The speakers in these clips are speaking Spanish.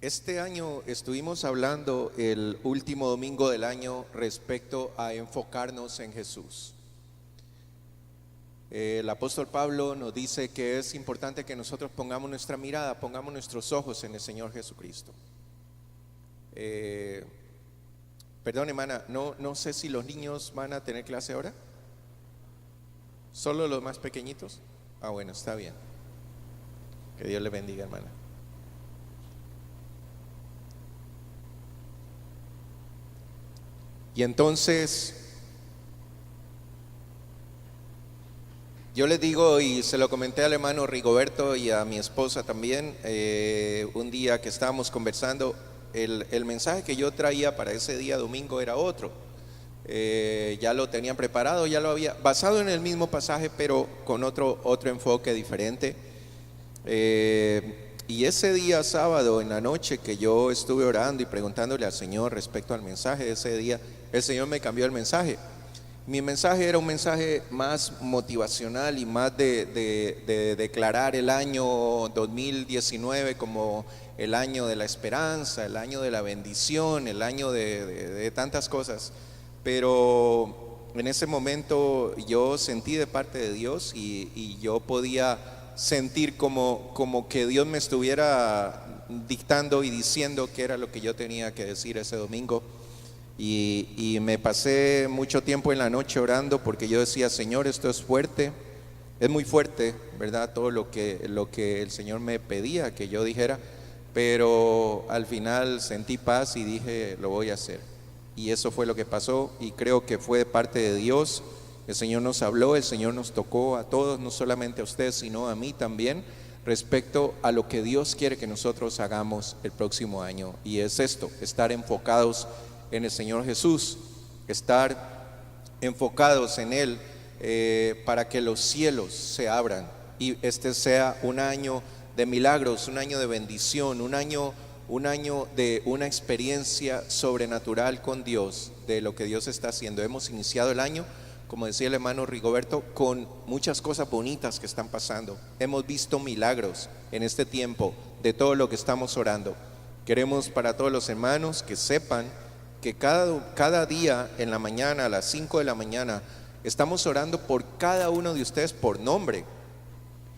Este año estuvimos hablando el último domingo del año respecto a enfocarnos en Jesús. El apóstol Pablo nos dice que es importante que nosotros pongamos nuestra mirada, pongamos nuestros ojos en el Señor Jesucristo. Perdón, hermana, no sé si los niños van a tener clase ahora. ¿Solo los más pequeñitos? Ah, bueno, está bien. Que Dios le bendiga, hermana. Y entonces, yo les digo, y se lo comenté al hermano Rigoberto y a mi esposa también, un día que estábamos conversando, el mensaje que yo traía para ese día domingo era otro. Ya lo tenían preparado, ya lo había, basado en el mismo pasaje, pero con otro enfoque diferente. Y ese día sábado en la noche que yo estuve orando y preguntándole al Señor respecto al mensaje de ese día, el Señor me cambió el mensaje. Mi mensaje era un mensaje más motivacional y más de declarar el año 2019 como el año de la esperanza, el año de la bendición, el año de tantas cosas. Pero en ese momento yo sentí de parte de Dios y yo podía sentir como que Dios me estuviera dictando y diciendo qué era lo que yo tenía que decir ese domingo. Y me pasé mucho tiempo en la noche orando porque yo decía, Señor, esto es fuerte, es muy fuerte, ¿verdad? Todo lo que el Señor me pedía que yo dijera, pero al final sentí paz y dije, lo voy a hacer. Y eso fue lo que pasó y creo que fue de parte de Dios. El Señor nos habló, el Señor nos tocó a todos, no solamente a ustedes, sino a mí también, respecto a lo que Dios quiere que nosotros hagamos el próximo año. Y es esto, estar enfocados en el Señor Jesús, estar enfocados en Él para que los cielos se abran y este sea un año de milagros, un año de bendición, un año de una experiencia sobrenatural con Dios, de lo que Dios está haciendo. Hemos iniciado el año, como decía el hermano Rigoberto, con muchas cosas bonitas que están pasando. Hemos visto milagros en este tiempo de todo lo que estamos orando. Queremos para todos los hermanos que sepan que cada día en la mañana, a las 5 de la mañana, estamos orando por cada uno de ustedes por nombre.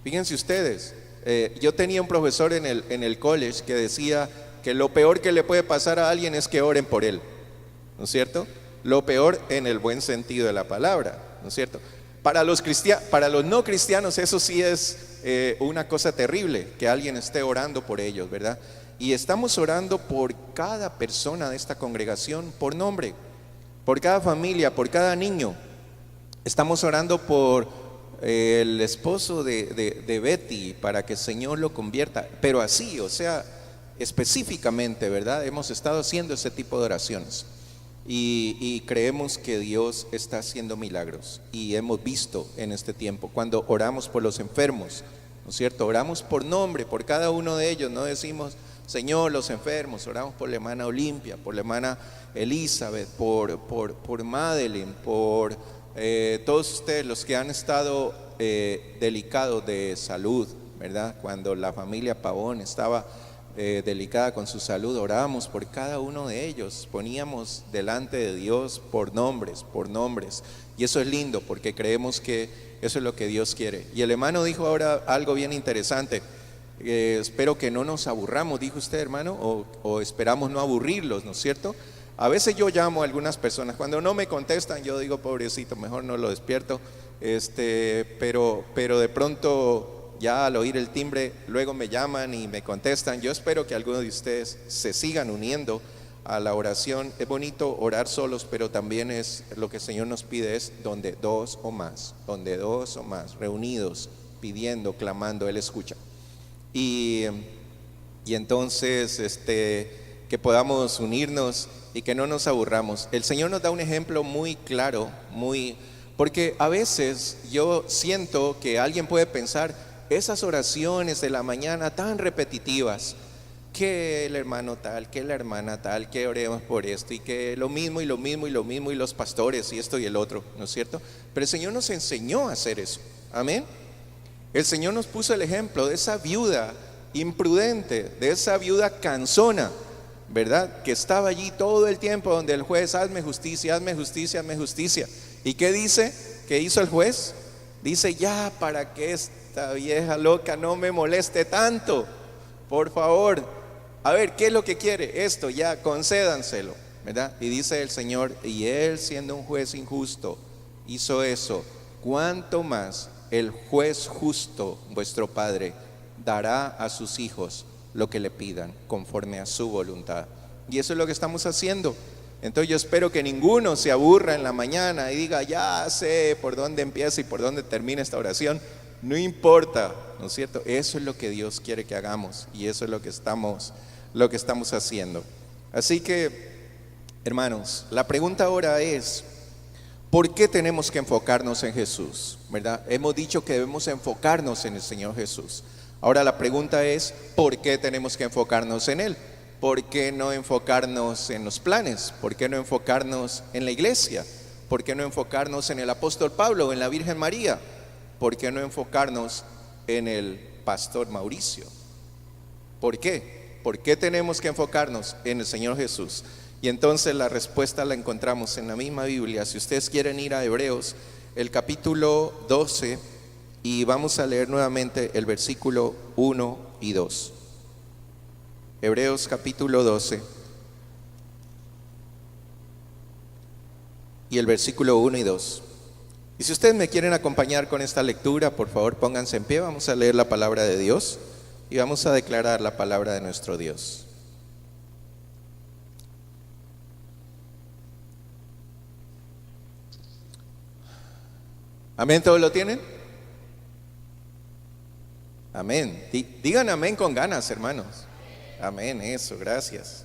Fíjense ustedes, yo tenía un profesor en el college que decía que lo peor que le puede pasar a alguien es que oren por él, ¿no es cierto? Lo peor en el buen sentido de la palabra, ¿no es cierto? Para los no cristianos eso sí es una cosa terrible, que alguien esté orando por ellos, ¿verdad? Y estamos orando por cada persona de esta congregación por nombre, por cada familia, por cada niño. Estamos orando por el esposo de Betty para que el Señor lo convierta, pero así, o sea, específicamente, ¿verdad? Hemos estado haciendo ese tipo de oraciones y creemos que Dios está haciendo milagros y hemos visto en este tiempo cuando oramos por los enfermos, ¿no es cierto? Oramos por nombre, por cada uno de ellos, no decimos Señor, los enfermos, oramos por la hermana Olimpia, por la hermana Elizabeth, por Madeline, por todos ustedes los que han estado delicados de salud, ¿verdad? Cuando la familia Pavón estaba delicada con su salud, orábamos por cada uno de ellos, poníamos delante de Dios por nombres, y eso es lindo porque creemos que eso es lo que Dios quiere. Y el hermano dijo ahora algo bien interesante. Espero que no nos aburramos, dijo usted, hermano, o esperamos no aburrirlos, ¿no es cierto? A veces yo llamo a algunas personas, cuando no me contestan yo digo, pobrecito, mejor no lo despierto, pero de pronto ya al oír el timbre luego me llaman y me contestan. Yo espero que algunos de ustedes se sigan uniendo a la oración. Es bonito orar solos, pero también es lo que el Señor nos pide, es donde dos o más reunidos, pidiendo, clamando, Él escucha. Y entonces que podamos unirnos y que no nos aburramos. El Señor nos da un ejemplo muy claro, porque a veces yo siento que alguien puede pensar esas oraciones de la mañana tan repetitivas, que el hermano tal, que la hermana tal, que oremos por esto y que lo mismo y los pastores y esto y el otro, ¿no es cierto? Pero el Señor nos enseñó a hacer eso, amén. El Señor nos puso el ejemplo de esa viuda imprudente, de esa viuda cansona, ¿verdad? Que estaba allí todo el tiempo donde el juez, hazme justicia, hazme justicia, hazme justicia. ¿Y qué dice? ¿Qué hizo el juez? Dice, ya, para que esta vieja loca no me moleste tanto, por favor. A ver, ¿qué es lo que quiere? Esto, ya, concédanselo, ¿verdad? Y dice el Señor, y él siendo un juez injusto, hizo eso. ¿Cuánto más el juez justo, vuestro Padre, dará a sus hijos lo que le pidan conforme a su voluntad? Y eso es lo que estamos haciendo. Entonces yo espero que ninguno se aburra en la mañana y diga, ya sé por dónde empieza y por dónde termina esta oración. No importa, ¿no es cierto? Eso es lo que Dios quiere que hagamos y eso es lo que estamos haciendo. Así que, hermanos, la pregunta ahora es, ¿por qué tenemos que enfocarnos en Jesús? ¿Verdad? Hemos dicho que debemos enfocarnos en el Señor Jesús. Ahora la pregunta es, ¿por qué tenemos que enfocarnos en Él? ¿Por qué no enfocarnos en los planes? ¿Por qué no enfocarnos en la iglesia? ¿Por qué no enfocarnos en el apóstol Pablo o en la Virgen María? ¿Por qué no enfocarnos en el pastor Mauricio? ¿Por qué? ¿Por qué tenemos que enfocarnos en el Señor Jesús? Y entonces la respuesta la encontramos en la misma Biblia. Si ustedes quieren ir a Hebreos, el capítulo 12, y vamos a leer nuevamente el versículo 1 y 2. Hebreos capítulo 12 y el versículo 1 y 2. Y si ustedes me quieren acompañar con esta lectura, por favor pónganse en pie, vamos a leer la palabra de Dios y vamos a declarar la palabra de nuestro Dios. ¿Amén? ¿Todos lo tienen? Amén. Digan amén con ganas, hermanos. Amén, eso, gracias.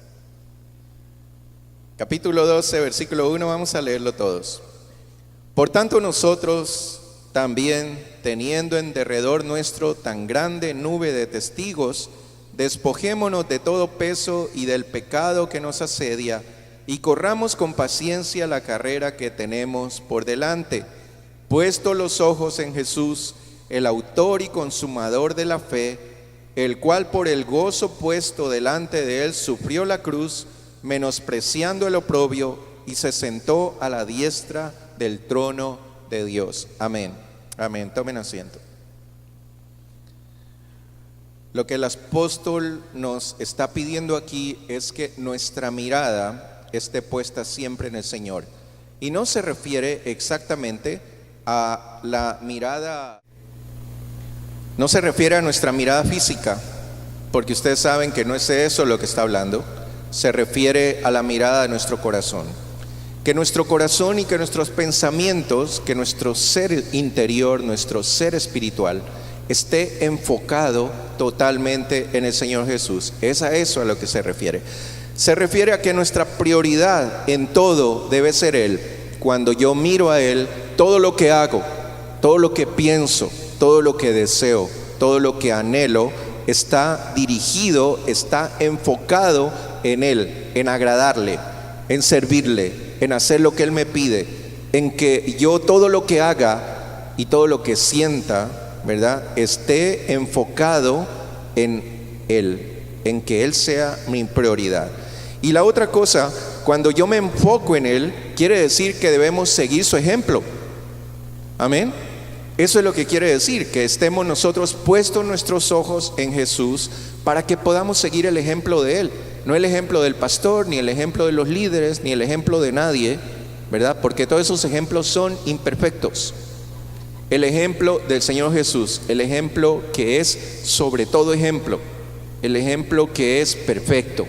Capítulo 12, versículo 1, vamos a leerlo todos. Por tanto nosotros también, teniendo en derredor nuestro tan grande nube de testigos, despojémonos de todo peso y del pecado que nos asedia, y corramos con paciencia la carrera que tenemos por delante, puesto los ojos en Jesús, el autor y consumador de la fe, el cual por el gozo puesto delante de él sufrió la cruz, menospreciando el oprobio, y se sentó a la diestra del trono de Dios. Amén. Amén. Tomen asiento. Lo que el apóstol nos está pidiendo aquí es que nuestra mirada esté puesta siempre en el Señor. Y no se refiere exactamente a la mirada, no se refiere a nuestra mirada física, porque ustedes saben que no es eso lo que está hablando. Se refiere a la mirada de nuestro corazón. Que nuestro corazón y que nuestros pensamientos, que nuestro ser interior, nuestro ser espiritual, esté enfocado totalmente en el Señor Jesús. Es a eso a lo que se refiere. Se refiere a que nuestra prioridad en todo debe ser Él. Cuando yo miro a Él, todo lo que hago, todo lo que pienso, todo lo que deseo, todo lo que anhelo, está dirigido, está enfocado en Él, en agradarle, en servirle, en hacer lo que Él me pide, en que yo todo lo que haga y todo lo que sienta, ¿verdad?, esté enfocado en Él, en que Él sea mi prioridad. Y la otra cosa, cuando yo me enfoco en Él, quiere decir que debemos seguir su ejemplo. Amén. Eso es lo que quiere decir, que estemos nosotros puestos nuestros ojos en Jesús para que podamos seguir el ejemplo de Él. No el ejemplo del pastor, ni el ejemplo de los líderes, ni el ejemplo de nadie, ¿verdad? Porque todos esos ejemplos son imperfectos. El ejemplo del Señor Jesús, el ejemplo que es sobre todo ejemplo, el ejemplo que es perfecto,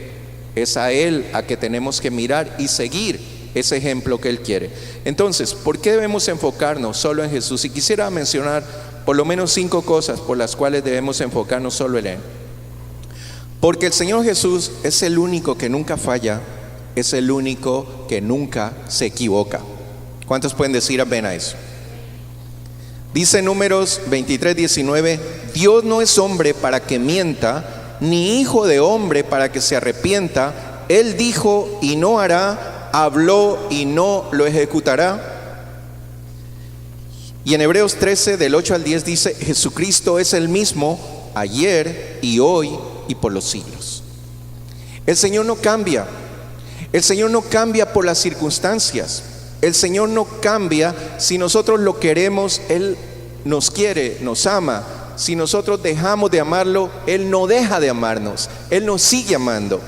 es a Él a que tenemos que mirar y seguir ese ejemplo que Él quiere. Entonces, ¿por qué debemos enfocarnos solo en Jesús? Y quisiera mencionar por lo menos 5 cosas por las cuales debemos enfocarnos solo en Él. Porque el Señor Jesús es el único que nunca falla, es el único que nunca se equivoca. ¿Cuántos pueden decir amén a eso? Dice Números 23:19, Dios no es hombre para que mienta, ni hijo de hombre para que se arrepienta. Él dijo y no hará, habló y no lo ejecutará. Y en Hebreos 13 del 8 al 10 dice, Jesucristo es el mismo ayer y hoy y por los siglos. El Señor no cambia. El Señor no cambia por las circunstancias. El Señor no cambia si nosotros lo queremos. Él nos quiere, nos ama. Si nosotros dejamos de amarlo, Él no deja de amarnos. Él nos sigue amando.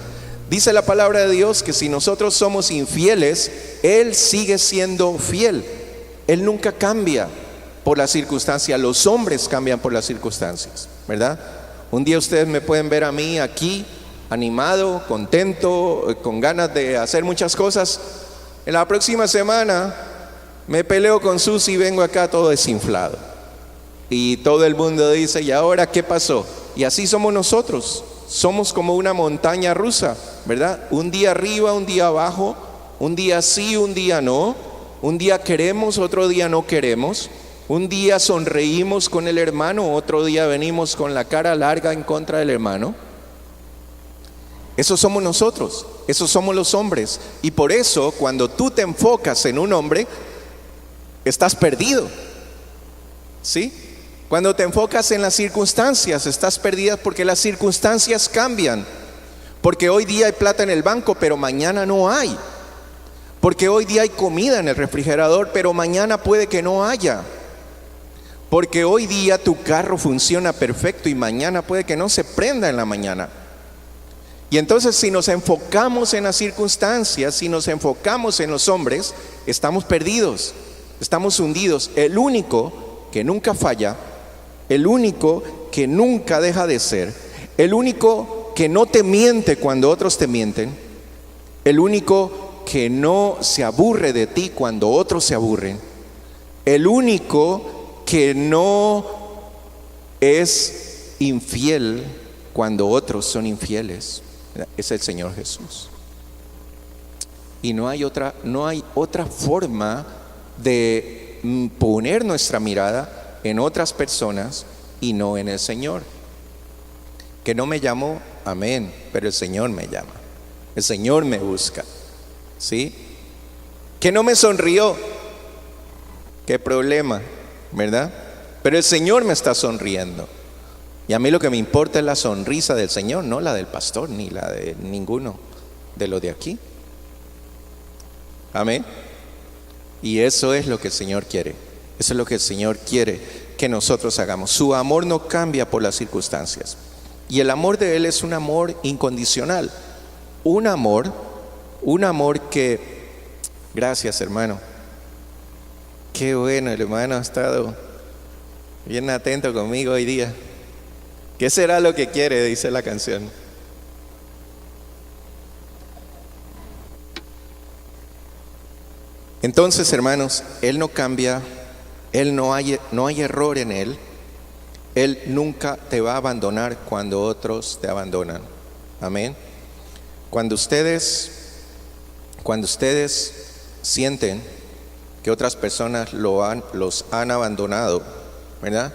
Dice la palabra de Dios que si nosotros somos infieles, Él sigue siendo fiel. Él nunca cambia por las circunstancias. Los hombres cambian por las circunstancias, ¿verdad? Un día ustedes me pueden ver a mí aquí, animado, contento, con ganas de hacer muchas cosas. En la próxima semana me peleo con Susi y vengo acá todo desinflado. Y todo el mundo dice, ¿y ahora qué pasó? Y así somos nosotros. Somos como una montaña rusa, ¿verdad? Un día arriba, un día abajo, un día sí, un día no. Un día queremos, otro día no queremos. Un día sonreímos con el hermano, otro día venimos con la cara larga en contra del hermano. Eso somos nosotros, esos somos los hombres. Y por eso, cuando tú te enfocas en un hombre, estás perdido, ¿sí? Cuando te enfocas en las circunstancias, estás perdida porque las circunstancias cambian. Porque hoy día hay plata en el banco, pero mañana no hay. Porque hoy día hay comida en el refrigerador, pero mañana puede que no haya. Porque hoy día tu carro funciona perfecto y mañana puede que no se prenda en la mañana. Y entonces si nos enfocamos en las circunstancias, si nos enfocamos en los hombres, estamos perdidos, estamos hundidos. El único que nunca falla, el único que nunca deja de ser, el único que no te miente cuando otros te mienten, el único que no se aburre de ti cuando otros se aburren, el único que no es infiel cuando otros son infieles, es el Señor Jesús. Y no hay otra forma de poner nuestra mirada en otras personas y no en el Señor. Que no me llamó, amén, pero el Señor me llama, el Señor me busca, ¿sí? Que no me sonrió, qué problema, ¿verdad? Pero el Señor me está sonriendo. Y a mí lo que me importa es la sonrisa del Señor, no la del pastor, ni la de ninguno de los de aquí. Amén. Y eso es lo que el Señor quiere. Eso es lo que el Señor quiere que nosotros hagamos. Su amor no cambia por las circunstancias. Y el amor de Él es un amor incondicional. Un amor que... Gracias, hermano. Qué bueno, el hermano ha estado bien atento conmigo hoy día. ¿Qué será lo que quiere? Dice la canción. Entonces, hermanos, Él no cambia. Él no hay error en Él. Él nunca te va a abandonar cuando otros te abandonan. Amén. Cuando ustedes sienten que otras personas los han abandonado, ¿verdad?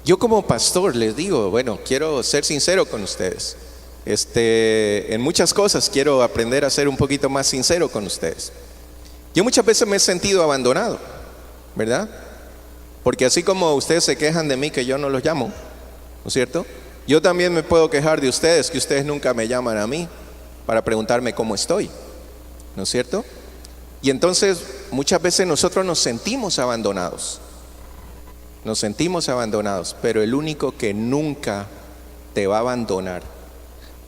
Yo como pastor les digo, bueno, quiero ser sincero con ustedes. En muchas cosas quiero aprender a ser un poquito más sincero con ustedes. Yo muchas veces me he sentido abandonado, ¿verdad? Porque así como ustedes se quejan de mí que yo no los llamo, ¿no es cierto? Yo también me puedo quejar de ustedes, que ustedes nunca me llaman a mí para preguntarme cómo estoy, ¿no es cierto? Y entonces muchas veces nosotros nos sentimos abandonados, pero el único que nunca te va a abandonar,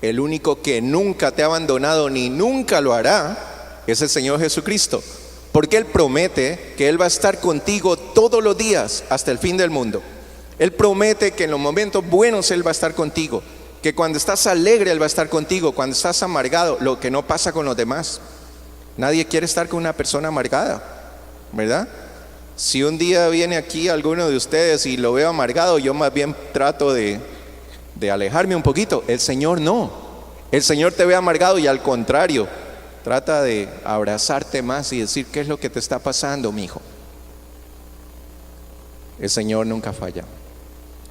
el único que nunca te ha abandonado ni nunca lo hará, es el Señor Jesucristo. Porque Él promete que Él va a estar contigo todos los días hasta el fin del mundo. Él promete que en los momentos buenos Él va a estar contigo, que cuando estás alegre Él va a estar contigo, cuando estás amargado, lo que no pasa con los demás. Nadie quiere estar con una persona amargada, ¿verdad? Si un día viene aquí alguno de ustedes y lo veo amargado, yo más bien trato de alejarme un poquito. El Señor no. El Señor te ve amargado y al contrario, trata de abrazarte más y decir, ¿qué es lo que te está pasando, mi hijo? El Señor nunca falla.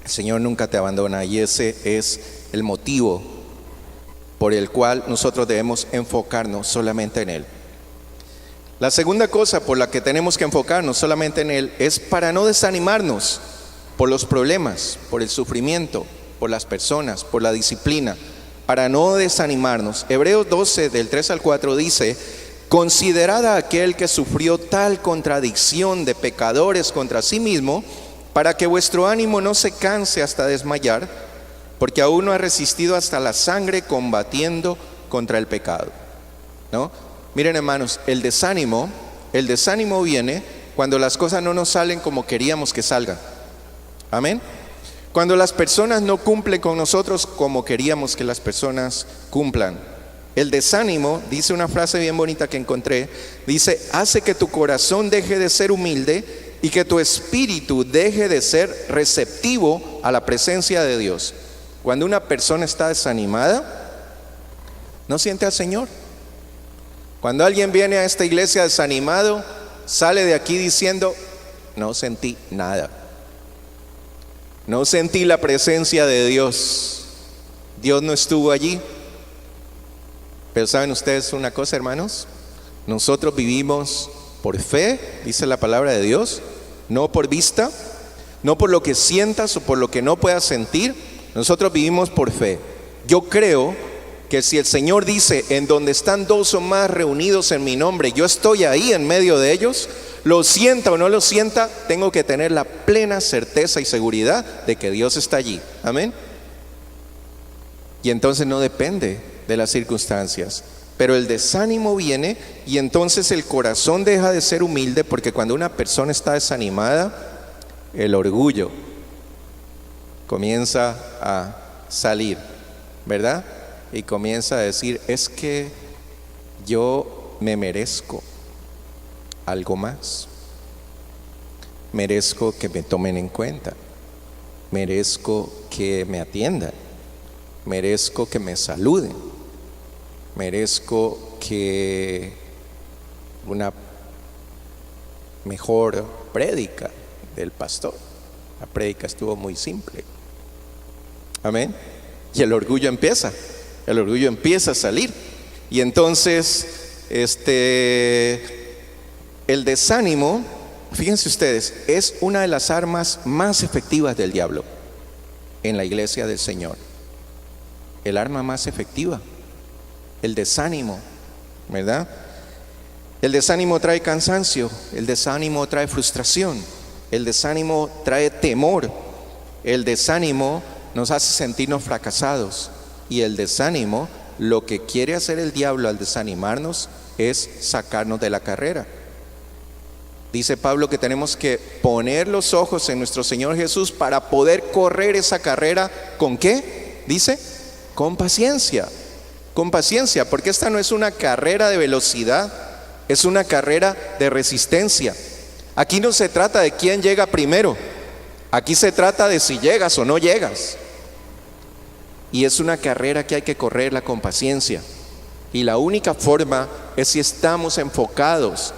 El Señor nunca te abandona, y ese es el motivo por el cual nosotros debemos enfocarnos solamente en Él. La segunda cosa por la que tenemos que enfocarnos solamente en Él es para no desanimarnos por los problemas, por el sufrimiento, por las personas, por la disciplina, para no desanimarnos. Hebreos 12, del 3 al 4 dice: considerad a aquel que sufrió tal contradicción de pecadores contra sí mismo, para que vuestro ánimo no se canse hasta desmayar, porque aún no ha resistido hasta la sangre combatiendo contra el pecado. ¿No? Miren, hermanos, el desánimo viene cuando las cosas no nos salen como queríamos que salgan. Amén. Cuando las personas no cumplen con nosotros como queríamos que las personas cumplan. El desánimo, dice una frase bien bonita que encontré, dice: hace que tu corazón deje de ser humilde y que tu espíritu deje de ser receptivo a la presencia de Dios. Cuando una persona está desanimada, no siente al Señor. Cuando alguien viene a esta iglesia desanimado, sale de aquí diciendo: no sentí nada. No sentí la presencia de Dios. Dios no estuvo allí. Pero ¿saben ustedes una cosa, hermanos? Nosotros vivimos por fe, dice la palabra de Dios, no por vista, no por lo que sientas o por lo que no puedas sentir. Nosotros vivimos por fe. Yo creo que si el Señor dice: en donde están dos o más reunidos en mi nombre, yo estoy ahí en medio de ellos, lo sienta o no lo sienta, tengo que tener la plena certeza y seguridad de que Dios está allí. Amén. Y entonces no depende de las circunstancias. Pero el desánimo viene y entonces el corazón deja de ser humilde, porque cuando una persona está desanimada, el orgullo comienza a salir, ¿verdad? Y comienza a decir: es que yo me merezco algo más. Merezco que me tomen en cuenta. Merezco que me atiendan. Merezco que me saluden. Merezco que una mejor prédica del pastor. La prédica estuvo muy simple. Amén. Y el orgullo empieza a salir. Y entonces el desánimo, fíjense ustedes, es una de las armas más efectivas del diablo en la iglesia del Señor. El arma más efectiva, el desánimo, ¿verdad? El desánimo trae cansancio, el desánimo trae frustración, el desánimo trae temor, el desánimo nos hace sentirnos fracasados, y el desánimo, lo que quiere hacer el diablo al desanimarnos es sacarnos de la carrera. Dice Pablo que tenemos que poner los ojos en nuestro Señor Jesús para poder correr esa carrera. ¿Con qué? Dice: con paciencia. Con paciencia, porque esta no es una carrera de velocidad, es una carrera de resistencia. Aquí no se trata de quién llega primero, aquí se trata de si llegas o no llegas. Y es una carrera que hay que correrla con paciencia. Y la única forma es si estamos enfocados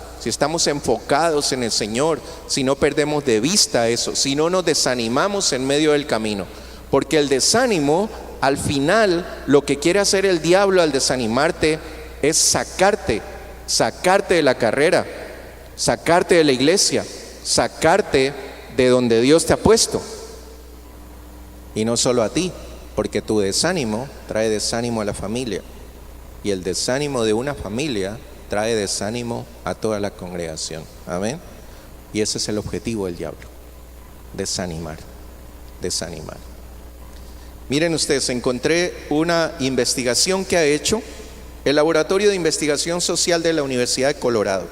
en el Señor, si no perdemos de vista eso, si no nos desanimamos en medio del camino. Porque el desánimo, al final, lo que quiere hacer el diablo al desanimarte es sacarte de la carrera, sacarte de la iglesia, sacarte de donde Dios te ha puesto. Y no solo a ti, porque tu desánimo trae desánimo a la familia, y el desánimo de una familia trae desánimo a toda la congregación. Amén. Y ese es el objetivo del diablo: desanimar. Miren ustedes, encontré una investigación que ha hecho el Laboratorio de Investigación Social de la Universidad de Colorado,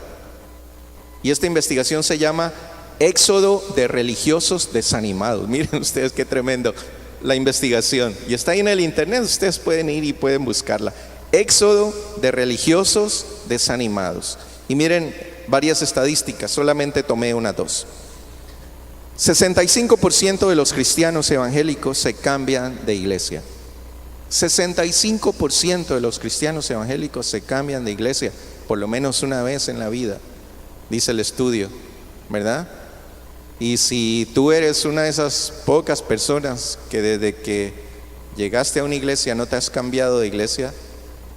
y esta investigación se llama Éxodo de religiosos desanimados. Miren ustedes qué tremendo la investigación, y está ahí en el internet, ustedes pueden ir y pueden buscarla. Éxodo de religiosos desanimados. Y miren varias estadísticas, solamente tomé unas dos. 65% de los cristianos evangélicos se cambian de iglesia. 65% de los cristianos evangélicos se cambian de iglesia por lo menos una vez en la vida, dice el estudio, ¿verdad? Y si tú eres una de esas pocas personas que desde que llegaste a una iglesia no te has cambiado de iglesia,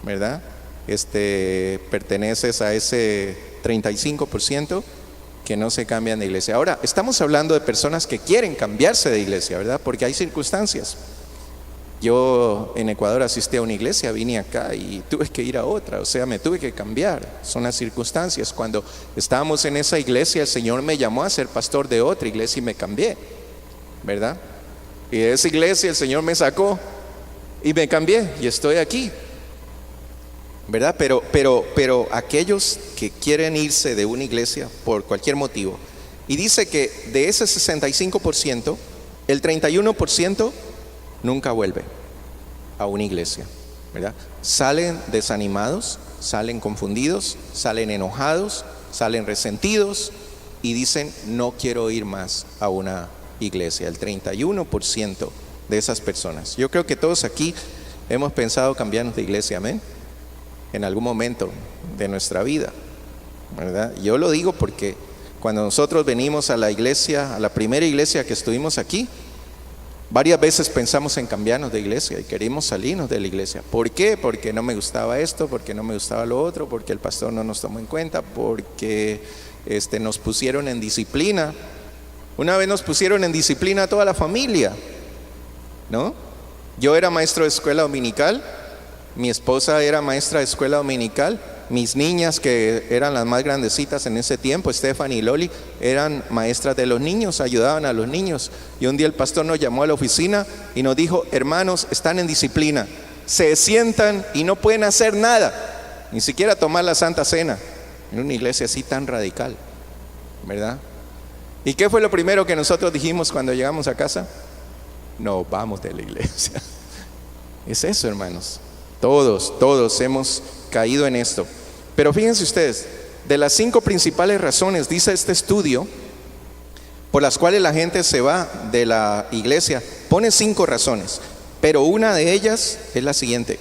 ¿verdad? Perteneces a ese 35% que no se cambian de iglesia. Ahora, estamos hablando de personas que quieren cambiarse de iglesia, ¿verdad? Porque hay circunstancias. Yo en Ecuador asistí a una iglesia, vine acá y tuve que ir a otra, o sea, me tuve que cambiar. Son las circunstancias. Cuando estábamos en esa iglesia, el Señor me llamó a ser pastor de otra iglesia y me cambié, ¿verdad? Y de esa iglesia el Señor me sacó y me cambié y estoy aquí, ¿verdad? Pero aquellos que quieren irse de una iglesia por cualquier motivo, y dice que de ese 65%, el 31% nunca vuelve a una iglesia, ¿verdad? Salen desanimados, salen confundidos, salen enojados, salen resentidos y dicen: no quiero ir más a una iglesia. El 31% de esas personas. Yo creo que todos aquí hemos pensado cambiarnos de iglesia, amén, en algún momento de nuestra vida, ¿verdad? Yo lo digo porque cuando nosotros venimos a la iglesia, a la primera iglesia que estuvimos aquí, varias veces pensamos en cambiarnos de iglesia y queríamos salirnos de la iglesia. ¿Por qué? Porque no me gustaba esto, porque no me gustaba lo otro, porque el pastor no nos tomó en cuenta, porque nos pusieron en disciplina. Una vez nos pusieron en disciplina a toda la familia, ¿no? Yo era maestro de escuela dominical, mi esposa era maestra de escuela dominical, mis niñas, que eran las más grandecitas en ese tiempo, Stephanie y Loli, eran maestras de los niños, ayudaban a los niños. Y un día el pastor nos llamó a la oficina y nos dijo: hermanos, están en disciplina, se sientan y no pueden hacer nada, ni siquiera tomar la Santa Cena, en una iglesia así tan radical, ¿verdad? ¿Y qué fue lo primero que nosotros dijimos cuando llegamos a casa? No, vamos de la iglesia. Es eso, hermanos. Todos hemos caído en esto. Pero fíjense ustedes, de las 5 principales razones, dice este estudio, por las cuales la gente se va de la iglesia, pone 5 razones, pero una de ellas es la siguiente: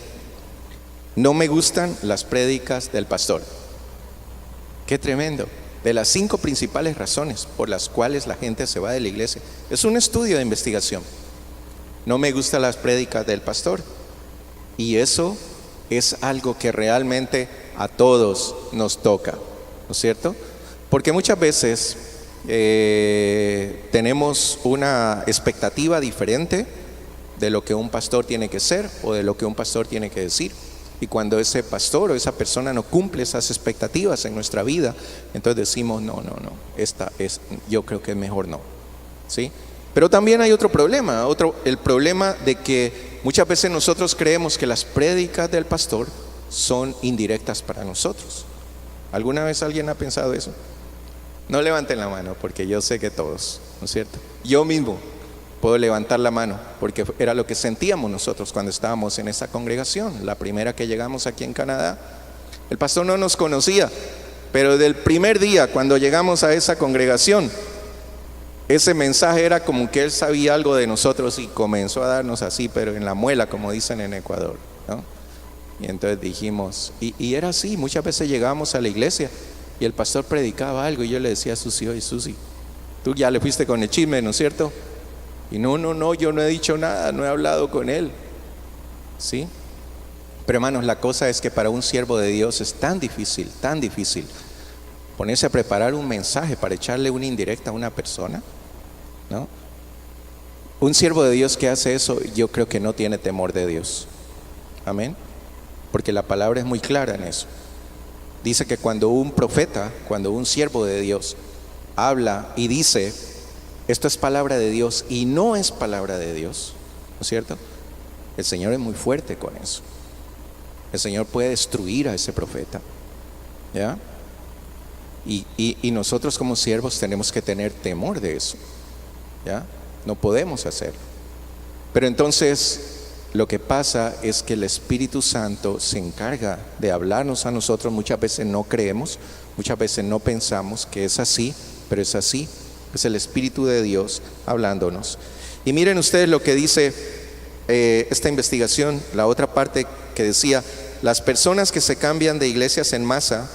no me gustan las prédicas del pastor. Qué tremendo. De las 5 principales razones por las cuales la gente se va de la iglesia, es un estudio de investigación. No me gustan las prédicas del pastor. Y eso es algo que realmente a todos nos toca, ¿no es cierto? Porque muchas veces tenemos una expectativa diferente de lo que un pastor tiene que ser o de lo que un pastor tiene que decir. Y cuando ese pastor o esa persona no cumple esas expectativas en nuestra vida, entonces decimos: no, yo creo que es mejor no, ¿sí? Pero también hay otro problema, el problema de que muchas veces nosotros creemos que las prédicas del pastor son indirectas para nosotros. ¿Alguna vez alguien ha pensado eso? No levanten la mano, porque yo sé que todos, ¿no es cierto? Yo mismo puedo levantar la mano, porque era lo que sentíamos nosotros cuando estábamos en esa congregación. La primera que llegamos aquí en Canadá, el pastor no nos conocía, pero del primer día cuando llegamos a esa congregación, ese mensaje era como que él sabía algo de nosotros y comenzó a darnos así, pero en la muela, como dicen en Ecuador, ¿no? Y entonces dijimos, y era así. Muchas veces llegábamos a la iglesia y el pastor predicaba algo y yo le decía a Susi: oye, Susi, tú ya le fuiste con el chisme, ¿no es cierto? Y no, yo no he dicho nada, no he hablado con él, ¿sí? Pero hermanos, la cosa es que para un siervo de Dios es tan difícil ponerse a preparar un mensaje para echarle una indirecta a una persona, ¿no? Un siervo de Dios que hace eso, yo creo que no tiene temor de Dios. Amén. Porque la palabra es muy clara en eso. Dice que cuando un profeta, cuando un siervo de Dios habla y dice: esto es palabra de Dios y no es palabra de Dios, ¿no es cierto? El Señor es muy fuerte con eso. El Señor puede destruir a ese profeta, ¿ya? Y nosotros como siervos tenemos que tener temor de eso, ¿ya? No podemos hacerlo. Pero entonces lo que pasa es que el Espíritu Santo se encarga de hablarnos a nosotros. Muchas veces no creemos, muchas veces no pensamos que es así, pero es así. Es el Espíritu de Dios hablándonos. Y miren ustedes lo que dice esta investigación, la otra parte que decía: las personas que se cambian de iglesias en masa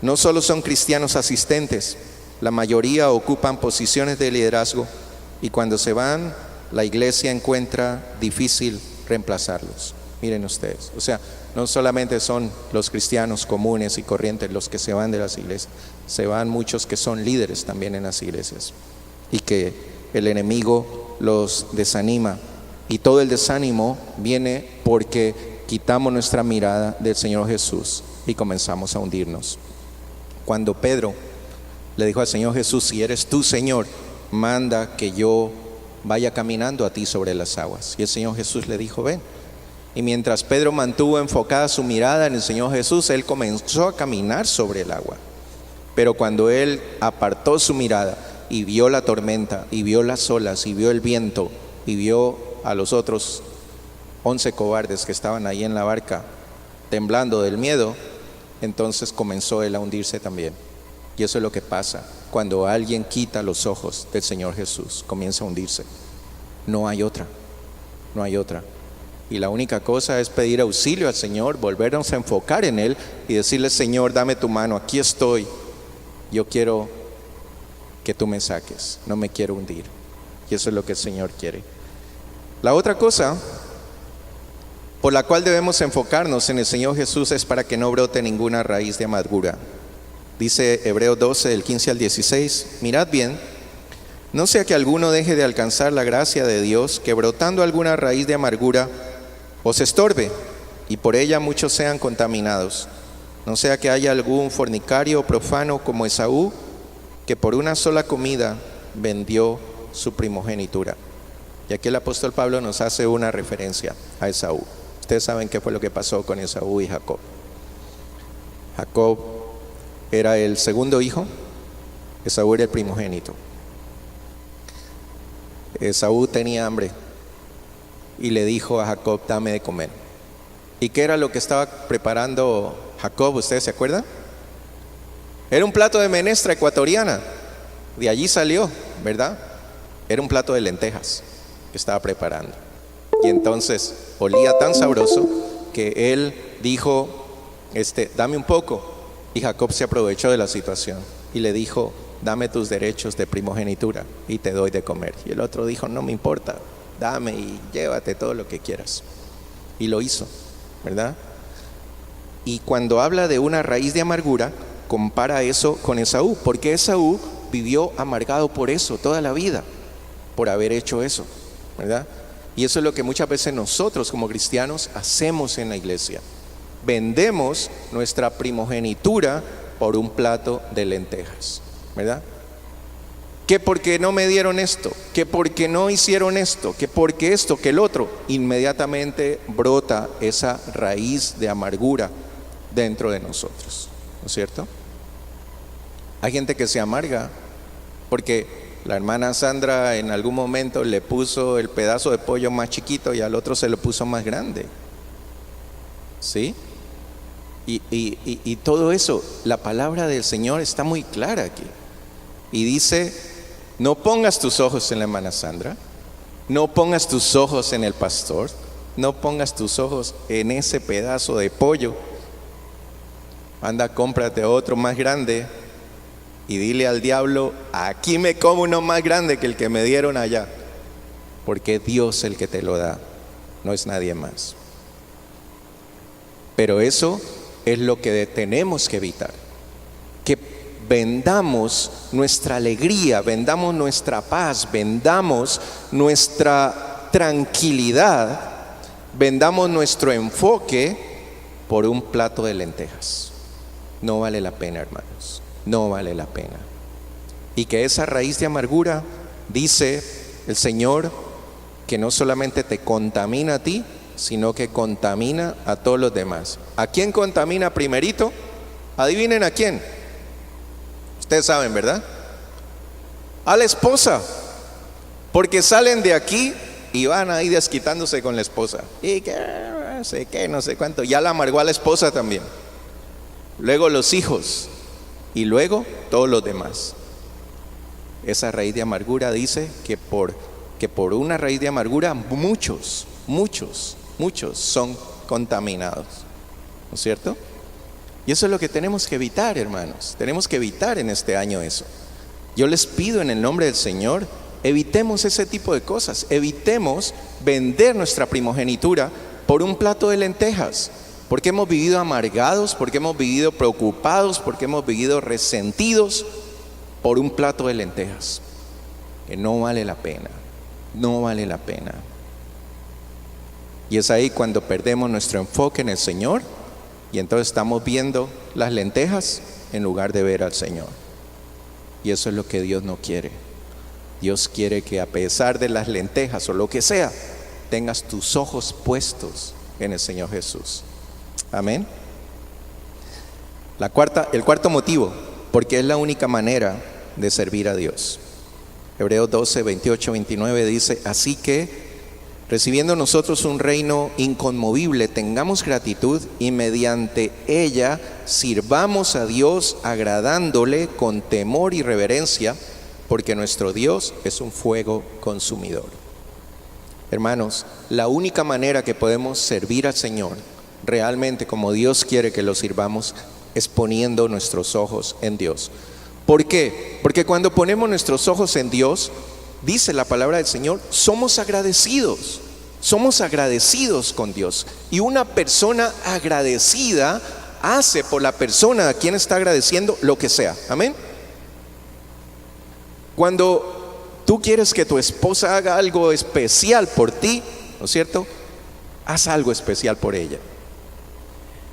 no solo son cristianos asistentes, la mayoría ocupan posiciones de liderazgo y cuando se van, la iglesia encuentra difícil reemplazarlos. Miren ustedes, o sea, no solamente son los cristianos comunes y corrientes los que se van de las iglesias, se van muchos que son líderes también en las iglesias y que el enemigo los desanima Y todo el desánimo viene porque quitamos nuestra mirada del Señor Jesús y comenzamos a hundirnos. Cuando Pedro le dijo al Señor Jesús: si eres tú, Señor, manda que yo vaya caminando a ti sobre las aguas. Y el Señor Jesús le dijo: ven. Y mientras Pedro mantuvo enfocada su mirada en el Señor Jesús, él comenzó a caminar sobre el agua. Pero cuando él apartó su mirada y vio la tormenta, y vio las olas, y vio el viento, y vio a los otros 11 cobardes que estaban ahí en la barca temblando del miedo, entonces comenzó él a hundirse también. Y eso es lo que pasa cuando alguien quita los ojos del Señor Jesús, comienza a hundirse. No hay otra, no hay otra. Y la única cosa es pedir auxilio al Señor, volvernos a enfocar en Él y decirle: Señor, dame tu mano, aquí estoy, yo quiero que tú me saques, no me quiero hundir. Y eso es lo que el Señor quiere. La otra cosa por la cual debemos enfocarnos en el Señor Jesús es para que no brote ninguna raíz de amargura. Dice Hebreos 12, del 15 al 16, mirad bien, no sea que alguno deje de alcanzar la gracia de Dios, que brotando alguna raíz de amargura os estorbe, y por ella muchos sean contaminados. No sea que haya algún fornicario o profano como Esaú, que por una sola comida vendió su primogenitura. Y aquí el apóstol Pablo nos hace una referencia a Esaú. Ustedes saben qué fue lo que pasó con Esaú y Jacob. Jacob era el segundo hijo, Esaú era el primogénito. Esaú tenía hambre y le dijo a Jacob: dame de comer. ¿Y qué era lo que estaba preparando Jacob? ¿Ustedes se acuerdan? Era un plato de menestra ecuatoriana. De allí salió, ¿verdad? Era un plato de lentejas que estaba preparando. Y entonces olía tan sabroso que él dijo: dame un poco. Y Jacob se aprovechó de la situación y le dijo: dame tus derechos de primogenitura y te doy de comer. Y el otro dijo: no me importa, dame y llévate todo lo que quieras. Y lo hizo, ¿verdad? Y cuando habla de una raíz de amargura, compara eso con Esaú, porque Esaú vivió amargado por eso toda la vida, por haber hecho eso, ¿verdad? Y eso es lo que muchas veces nosotros como cristianos hacemos en la iglesia. Vendemos nuestra primogenitura por un plato de lentejas, ¿verdad? Que porque no me dieron esto, que porque no hicieron esto, que porque esto, que el otro, inmediatamente brota esa raíz de amargura dentro de nosotros, ¿no es cierto? Hay gente que se amarga porque la hermana Sandra en algún momento le puso el pedazo de pollo más chiquito y al otro se lo puso más grande, ¿sí? Y todo eso, la palabra del Señor está muy clara aquí. Y dice: no pongas tus ojos en la hermana Sandra, no pongas tus ojos en el pastor, no pongas tus ojos en ese pedazo de pollo. Anda, cómprate otro más grande y dile al diablo: aquí me como uno más grande que el que me dieron allá, porque es Dios el que te lo da, no es nadie más. Pero eso es lo que tenemos que evitar, que vendamos nuestra alegría, vendamos nuestra paz, vendamos nuestra tranquilidad, vendamos nuestro enfoque por un plato de lentejas. No vale la pena, hermanos, no vale la pena. Y que esa raíz de amargura, dice el Señor, que no solamente te contamina a ti, sino que contamina a todos los demás. ¿A quién contamina primerito? Adivinen a quién. Ustedes saben, ¿verdad? A la esposa. Porque salen de aquí y van ahí desquitándose con la esposa. Y que no sé qué, no sé cuánto. Ya la amargó a la esposa también. Luego los hijos. Y luego todos los demás. Esa raíz de amargura dice que por una raíz de amargura muchos son contaminados, ¿no es cierto? Y eso es lo que tenemos que evitar, hermanos. Tenemos que evitar en este año eso. Yo les pido en el nombre del Señor, evitemos ese tipo de cosas. Evitemos vender nuestra primogenitura por un plato de lentejas, porque hemos vivido amargados, porque hemos vivido preocupados, porque hemos vivido resentidos por un plato de lentejas, que no vale la pena, no vale la pena. Y es ahí cuando perdemos nuestro enfoque en el Señor y entonces estamos viendo las lentejas en lugar de ver al Señor. Y eso es lo que Dios no quiere. Dios quiere que a pesar de las lentejas o lo que sea, tengas tus ojos puestos en el Señor Jesús. Amén. El cuarto motivo, porque es la única manera de servir a Dios. Hebreos 12, 28, 29 dice: así que, recibiendo nosotros un reino inconmovible, tengamos gratitud y mediante ella sirvamos a Dios agradándole con temor y reverencia, porque nuestro Dios es un fuego consumidor. Hermanos, la única manera que podemos servir al Señor realmente como Dios quiere que lo sirvamos es poniendo nuestros ojos en Dios. ¿Por qué? Porque cuando ponemos nuestros ojos en Dios, dice la palabra del Señor, somos agradecidos con Dios. Y una persona agradecida hace por la persona a quien está agradeciendo lo que sea. Amén. Cuando tú quieres que tu esposa haga algo especial por ti, ¿no es cierto? Haz algo especial por ella.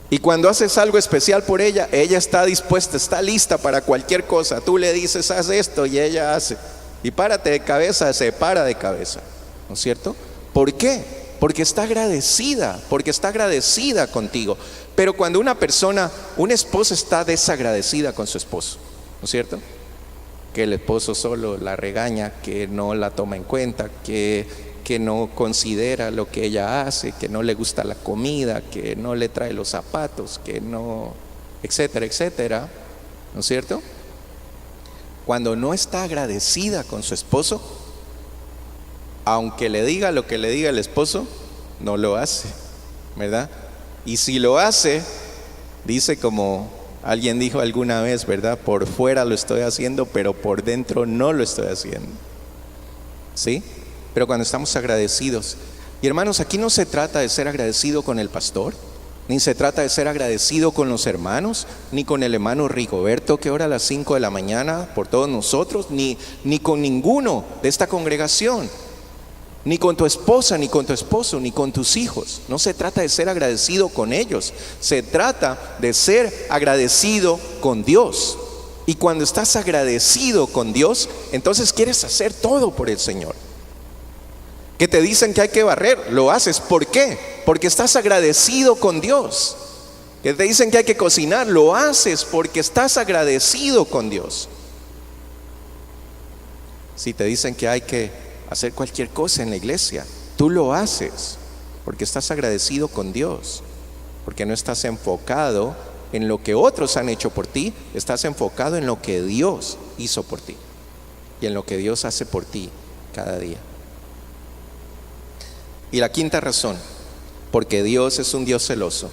Y cuando haces algo especial por ella, ella está dispuesta, está lista para cualquier cosa. Tú le dices, haz esto, y ella hace. Y párate de cabeza, se para de cabeza, ¿no es cierto? ¿Por qué? Porque está agradecida contigo. Pero cuando una esposa está desagradecida con su esposo, ¿no es cierto? Que el esposo solo la regaña, que no la toma en cuenta, que no considera lo que ella hace, que no le gusta la comida, que no le trae los zapatos, que no, etcétera, etcétera, ¿no es cierto? Cuando no está agradecida con su esposo, aunque le diga lo que le diga el esposo, no lo hace, ¿verdad? Y si lo hace, dice como alguien dijo alguna vez, ¿verdad? Por fuera lo estoy haciendo, pero por dentro no lo estoy haciendo. ¿Sí? Pero cuando estamos agradecidos. Y hermanos, aquí no se trata de ser agradecido con el pastor, ni se trata de ser agradecido con los hermanos, ni con el hermano Rigoberto que ora a las 5 de la mañana por todos nosotros, ni con ninguno de esta congregación, ni con tu esposa, ni con tu esposo, ni con tus hijos. No se trata de ser agradecido con ellos, se trata de ser agradecido con Dios. Y cuando estás agradecido con Dios, entonces quieres hacer todo por el Señor. Que te dicen que hay que barrer, lo haces. ¿Por qué? Porque estás agradecido con Dios. Que te dicen que hay que cocinar, lo haces porque estás agradecido con Dios. Si te dicen que hay que hacer cualquier cosa en la iglesia, tú lo haces porque estás agradecido con Dios, porque no estás enfocado en lo que otros han hecho por ti, estás enfocado en lo que Dios hizo por ti y en lo que Dios hace por ti cada día. Y la quinta razón, porque Dios es un Dios celoso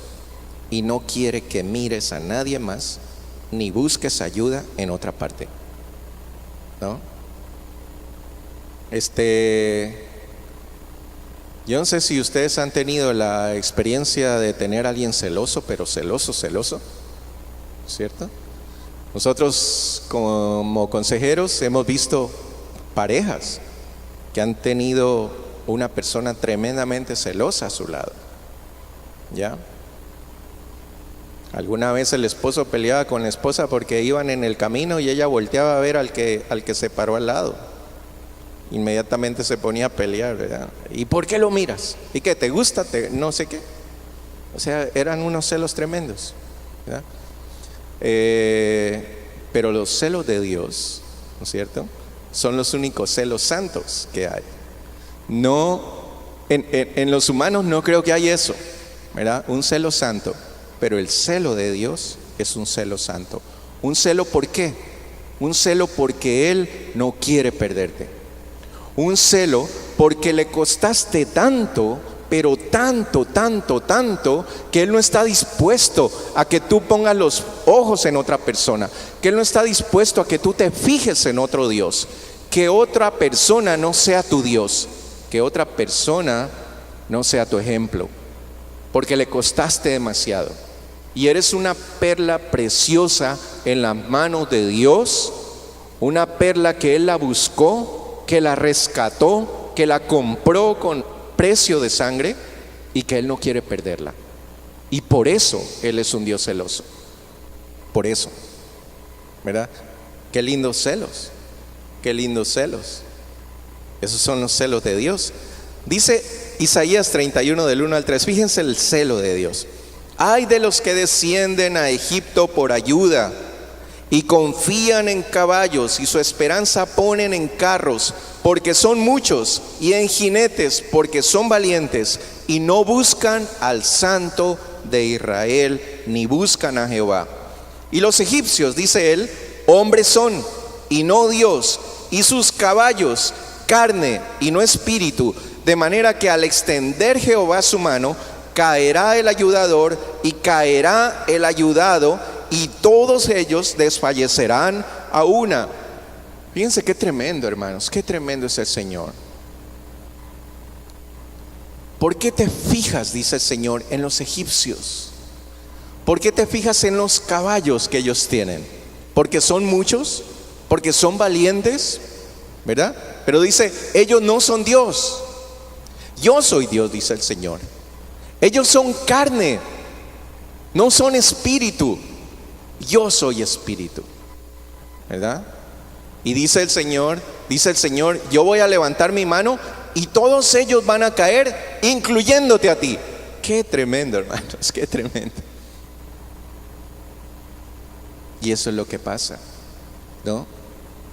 y no quiere que mires a nadie más ni busques ayuda en otra parte, ¿no? Yo no sé si ustedes han tenido la experiencia de tener a alguien celoso, pero celoso, ¿cierto? Nosotros como consejeros hemos visto parejas que han tenido una persona tremendamente celosa a su lado, ¿ya? Alguna vez el esposo peleaba con la esposa porque iban en el camino y ella volteaba a ver al que se paró al lado. Inmediatamente se ponía a pelear, ¿verdad? ¿Y por qué lo miras? ¿Y qué? ¿Te gusta? No sé qué. O sea, eran unos celos tremendos, ¿verdad? Pero los celos de Dios, ¿no es cierto?, son los únicos celos santos que hay. No, en los humanos no creo que hay eso, ¿verdad? Un celo santo, pero el celo de Dios es un celo santo. ¿Un celo por qué? Un celo porque Él no quiere perderte. Un celo porque le costaste tanto, pero tanto, que Él no está dispuesto a que tú pongas los ojos en otra persona, que Él no está dispuesto a que tú te fijes en otro Dios, que otra persona no sea tu Dios, que otra persona no sea tu ejemplo, porque le costaste demasiado. Y eres una perla preciosa en las manos de Dios, una perla que Él la buscó, que la rescató, que la compró con precio de sangre, y que Él no quiere perderla. Y por eso Él es un Dios celoso. Por eso, ¿verdad? Qué lindos celos, qué lindos celos. Esos son los celos de Dios. Dice Isaías 31 del 1 al 3, fíjense el celo de Dios. Ay de los que descienden a Egipto por ayuda y confían en caballos y su esperanza ponen en carros, porque son muchos, y en jinetes, porque son valientes, y no buscan al Santo de Israel, ni buscan a Jehová. Y los egipcios, dice él, hombres son, y no Dios, y sus caballos, carne, y no espíritu, de manera que al extender Jehová su mano, caerá el ayudador, y caerá el ayudado, y todos ellos desfallecerán a una. Fíjense qué tremendo, hermanos, qué tremendo es el Señor. ¿Por qué te fijas, dice el Señor, en los egipcios? ¿Por qué te fijas en los caballos que ellos tienen? ¿Porque son muchos? ¿Porque son valientes? ¿Verdad? Pero dice, ellos no son Dios. Yo soy Dios, dice el Señor. Ellos son carne, no son espíritu. Yo soy espíritu, ¿verdad? Y dice el Señor, yo voy a levantar mi mano y todos ellos van a caer, incluyéndote a ti. Qué tremendo, hermanos, qué tremendo. Y eso es lo que pasa, ¿no?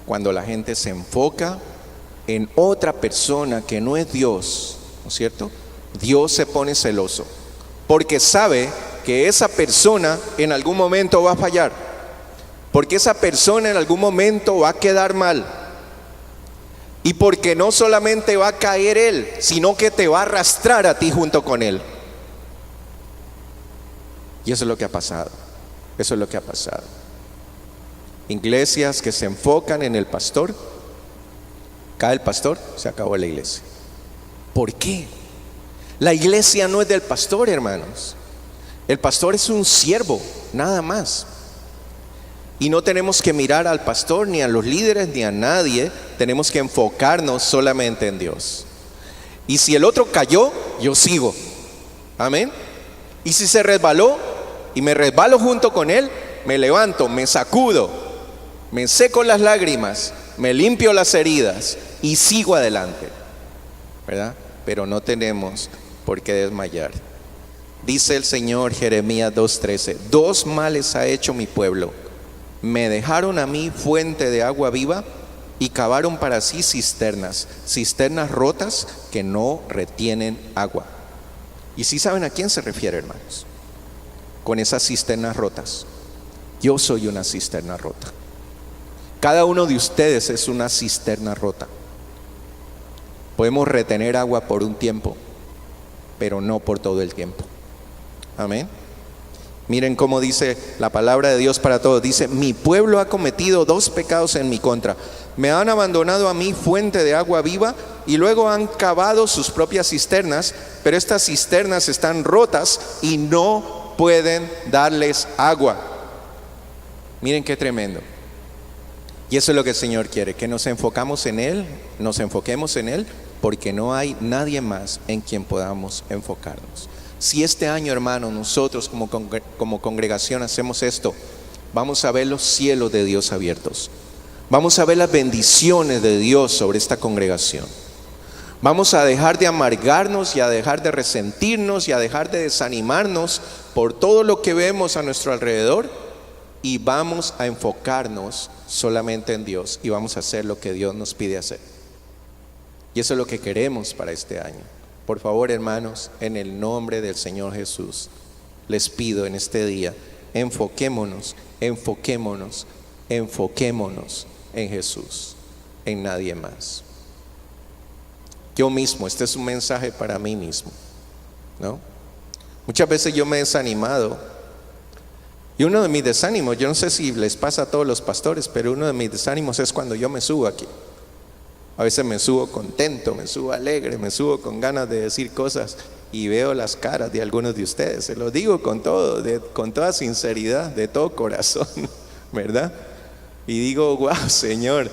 Cuando la gente se enfoca en otra persona que no es Dios, ¿no es cierto? Dios se pone celoso, porque sabe que esa persona en algún momento va a fallar, porque esa persona en algún momento va a quedar mal, y porque no solamente va a caer él, sino que te va a arrastrar a ti junto con él. Y eso es lo que ha pasado. Eso es lo que ha pasado. Iglesias que se enfocan en el pastor, cae el pastor, se acabó la iglesia. ¿Por qué? La iglesia no es del pastor, hermanos. El pastor es un siervo, nada más. Y no tenemos que mirar al pastor, ni a los líderes, ni a nadie. Tenemos que enfocarnos solamente en Dios. Y si el otro cayó, yo sigo. Amén. Y si se resbaló, y me resbalo junto con él, me levanto, me sacudo, me seco las lágrimas, me limpio las heridas y sigo adelante, ¿verdad? Pero no tenemos por qué desmayar. Dice el Señor, Jeremías 2:13, 2 males ha hecho mi pueblo. Me dejaron a mí fuente de agua viva y cavaron para sí cisternas rotas que no retienen agua. Y si saben a quién se refiere, hermanos, con esas cisternas rotas. Yo soy una cisterna rota. Cada uno de ustedes es una cisterna rota. Podemos retener agua por un tiempo, pero no por todo el tiempo. Amén. Miren cómo dice la palabra de Dios para todos. Dice, mi pueblo ha cometido 2 pecados en mi contra. Me han abandonado a mí fuente de agua viva y luego han cavado sus propias cisternas, pero estas cisternas están rotas y no pueden darles agua. Miren qué tremendo. Y eso es lo que el Señor quiere, que nos enfoquemos en Él, porque no hay nadie más en quien podamos enfocarnos. Si este año, hermanos, nosotros como congregación hacemos esto, vamos a ver los cielos de Dios abiertos. Vamos a ver las bendiciones de Dios sobre esta congregación. Vamos a dejar de amargarnos y a dejar de resentirnos y a dejar de desanimarnos por todo lo que vemos a nuestro alrededor, y vamos a enfocarnos solamente en Dios y vamos a hacer lo que Dios nos pide hacer. Y eso es lo que queremos para este año. Por favor, hermanos, en el nombre del Señor Jesús, les pido en este día, enfoquémonos en Jesús, en nadie más. Yo mismo, este es un mensaje para mí mismo, ¿no? Muchas veces yo me he desanimado, y uno de mis desánimos, yo no sé si les pasa a todos los pastores, pero uno de mis desánimos es cuando yo me subo aquí. A veces me subo contento, me subo alegre, me subo con ganas de decir cosas y veo las caras de algunos de ustedes. Se lo digo con toda sinceridad, de todo corazón, ¿verdad? Y digo, wow, Señor.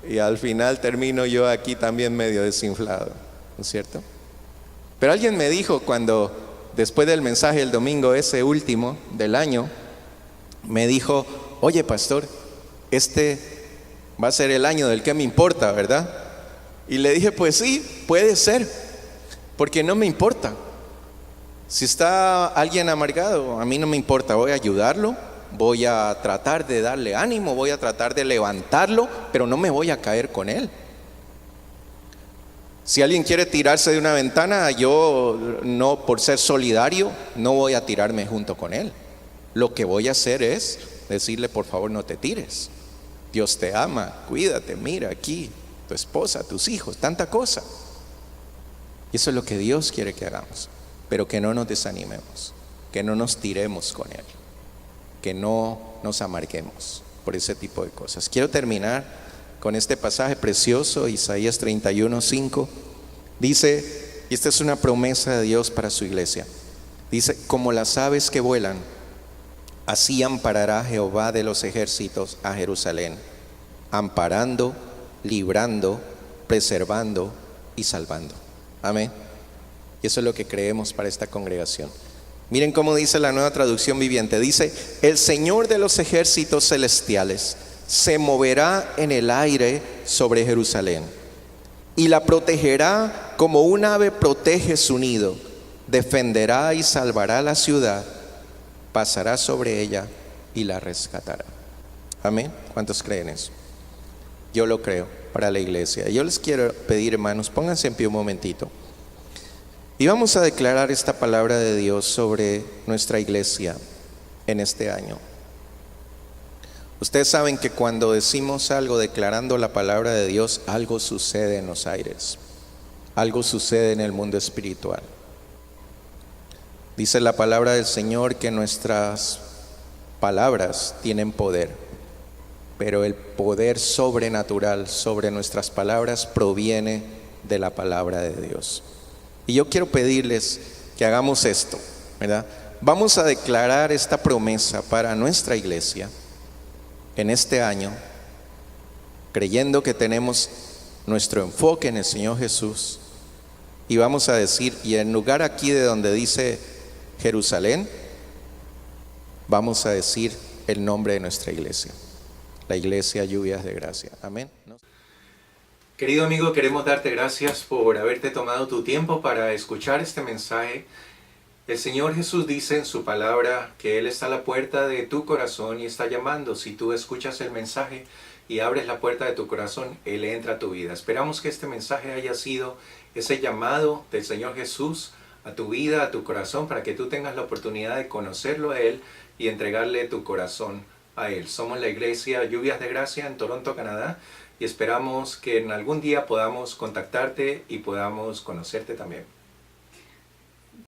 Y al final termino yo aquí también medio desinflado, ¿no es cierto? Pero alguien me dijo cuando, después del mensaje del domingo, ese último del año, me dijo, oye pastor, este va a ser el año del que me importa, ¿verdad? Y le dije, pues sí, puede ser, porque no me importa. Si está alguien amargado, a mí no me importa, voy a ayudarlo, voy a tratar de darle ánimo, voy a tratar de levantarlo, pero no me voy a caer con él. Si alguien quiere tirarse de una ventana, yo no, por ser solidario, no voy a tirarme junto con él. Lo que voy a hacer es decirle, por favor, no te tires. Dios te ama, cuídate, mira aquí, tu esposa, tus hijos, tanta cosa. Y eso es lo que Dios quiere que hagamos. Pero que no nos desanimemos, que no nos tiremos con él, que no nos amarguemos por ese tipo de cosas. Quiero terminar con este pasaje precioso, Isaías 31:5. Dice, y esta es una promesa de Dios para su iglesia, dice, como las aves que vuelan, así amparará Jehová de los ejércitos a Jerusalén, amparando, librando, preservando y salvando. Amén. Y eso es lo que creemos para esta congregación. Miren cómo dice la Nueva Traducción Viviente. Dice, el Señor de los ejércitos celestiales se moverá en el aire sobre Jerusalén y la protegerá como un ave protege su nido. Defenderá y salvará la ciudad, pasará sobre ella y la rescatará. Amén. ¿Cuántos creen eso? Yo lo creo para la iglesia. Yo les quiero pedir, hermanos, pónganse en pie un momentito. Y vamos a declarar esta palabra de Dios sobre nuestra iglesia en este año. Ustedes saben que cuando decimos algo declarando la palabra de Dios, algo sucede en los aires, algo sucede en el mundo espiritual. Dice la palabra del Señor que nuestras palabras tienen poder, pero el poder sobrenatural sobre nuestras palabras proviene de la palabra de Dios. Y yo quiero pedirles que hagamos esto, ¿verdad? Vamos a declarar esta promesa para nuestra iglesia en este año, creyendo que tenemos nuestro enfoque en el Señor Jesús. Y vamos a decir, y en lugar aquí de donde dice Jerusalén, vamos a decir el nombre de nuestra iglesia, la iglesia Lluvias de Gracia. Amén. Querido amigo, queremos darte gracias por haberte tomado tu tiempo para escuchar este mensaje. El Señor Jesús dice en su palabra que Él está a la puerta de tu corazón y está llamando. Si tú escuchas el mensaje y abres la puerta de tu corazón, Él entra a tu vida. Esperamos que este mensaje haya sido ese llamado del Señor Jesús a tu vida, a tu corazón, para que tú tengas la oportunidad de conocerlo a Él y entregarle tu corazón a Él. Somos la iglesia Lluvias de Gracia en Toronto, Canadá, y esperamos que en algún día podamos contactarte y podamos conocerte también.